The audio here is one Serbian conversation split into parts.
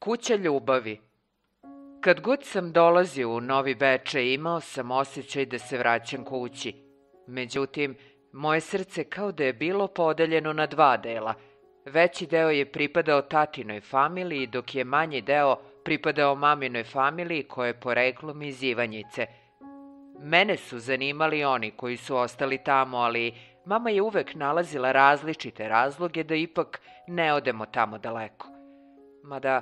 Kuća ljubavi. Kad god sam dolazio u Novi Bečej, imao sam osjećaj da se vraćam kući. Međutim, moje srce kao da je bilo podeljeno na dva dela. Veći deo je pripadao tatinoj familiji, dok je manji deo pripadao maminoj familiji koja je poreklom iz Ivanjice. Mene su zanimali oni koji su ostali tamo, ali mama je uvek nalazila različite razloge da ipak ne odemo tamo daleko. Mada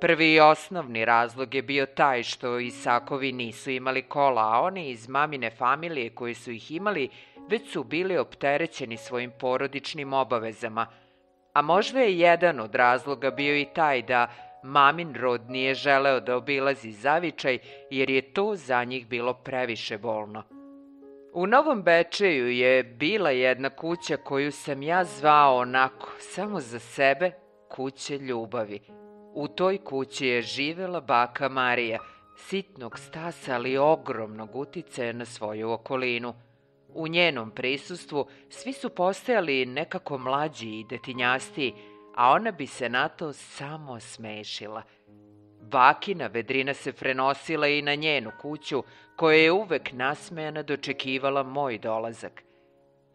prvi i osnovni razlog je bio taj što Isakovi nisu imali kola, a oni iz mamine familije koji su ih imali već su bili opterećeni svojim porodičnim obavezama. A možda je jedan od razloga bio i taj da mamin rod nije želeo da obilazi Zavičaj jer je to za njih bilo previše bolno. U Novom Bečeju je bila jedna kuća koju sam ja zvao onako, samo za sebe, kuća ljubavi. U toj kući je živela baka Marija, sitnog stasa ali ogromnog uticaja na svoju okolinu. U njenom prisustvu svi su postajali nekako mlađi i detinjastiji, a ona bi se na to samo smešila. Bakina vedrina se prenosila i na njenu kuću, koja je uvek nasmejana dočekivala moj dolazak.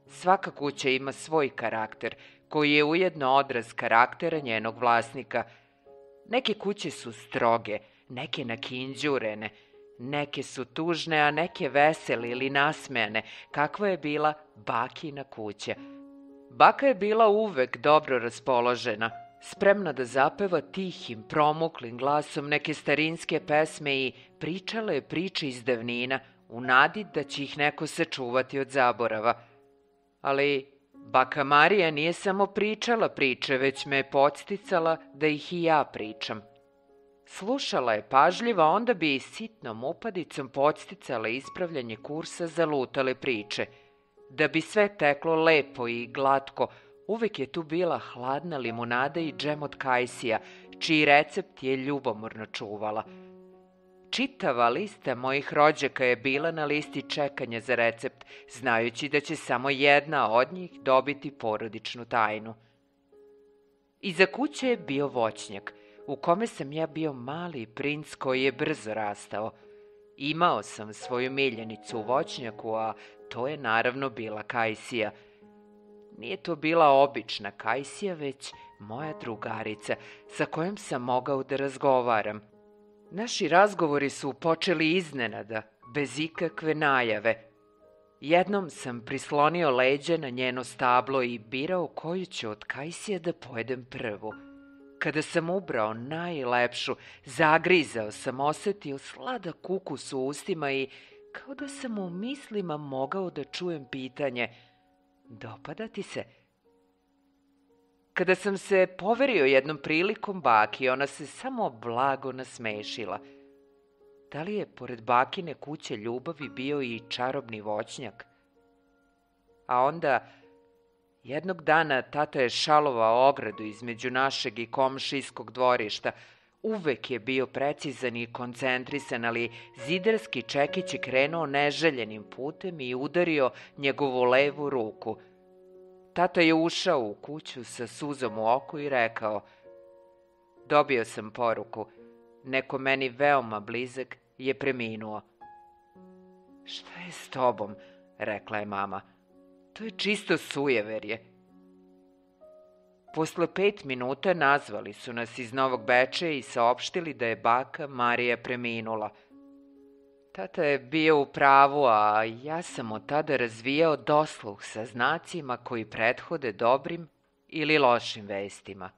Svaka kuća ima svoj karakter, koji je ujedno odraz karaktera njenog vlasnika. Neke kuće su stroge, neke nakinđurene, neke su tužne, a neke vesele ili nasmejane, kakva je bila bakina kuća. Baka je bila uvek dobro raspoložena, spremna da zapeva tihim, promuklim glasom neke starinske pesme i pričala je priče iz davnina, u nadi da će ih neko sačuvati od zaborava. Ali baka Marija nije samo pričala priče, već me je podsticala da ih i ja pričam. Slušala je pažljivo, a onda bi i sitnom upadicom podsticala ispravljanje kursa zalutale priče. Da bi sve teklo lepo i glatko, uvek je tu bila hladna limunada i džem od kajsija, čiji recept je ljubomorno čuvala. Čitava lista mojih rođaka je bila na listi čekanja za recept, znajući da će samo jedna od njih dobiti porodičnu tajnu. Iza kuće je bio voćnjak, u kome sam ja bio mali princ koji je brzo rastao. Imao sam svoju miljenicu u voćnjaku, a to je naravno bila kajsija. Nije to bila obična kajsija, već moja drugarica, sa kojom sam mogao da razgovaram. Naši razgovori su počeli iznenada, bez ikakve najave. Jednom sam prislonio leđa na njeno stablo i birao koju ću od kajsija da pojedem prvu. Kada sam ubrao najlepšu, zagrizao sam, osetio sladak ukus u ustima i kao da sam u mislima mogao da čujem pitanje: dopada ti se? Kada sam se poverio jednom prilikom baki, ona se samo blago nasmešila. Da li je pored bakine kuće ljubavi bio i čarobni voćnjak? A onda, jednog dana tata je šalovao ogradu između našeg i komšijskog dvorišta. Uvek je bio precizan i koncentrisan, ali zidarski čekić je krenuo neželjenim putem i udario njegovu levu ruku. Tata je ušao u kuću sa suzom u oku i rekao: dobio sam poruku, neko meni veoma blizak je preminuo. Šta je s tobom? Rekla je mama. To je čisto sujeverje. Posle 5 minuta nazvali su nas iz Novog Bečeja i saopštili da je baka Marija preminula. Tata je bio u pravu, a ja sam od tada razvijao dosluh sa znacima koji prethode dobrim ili lošim vestima.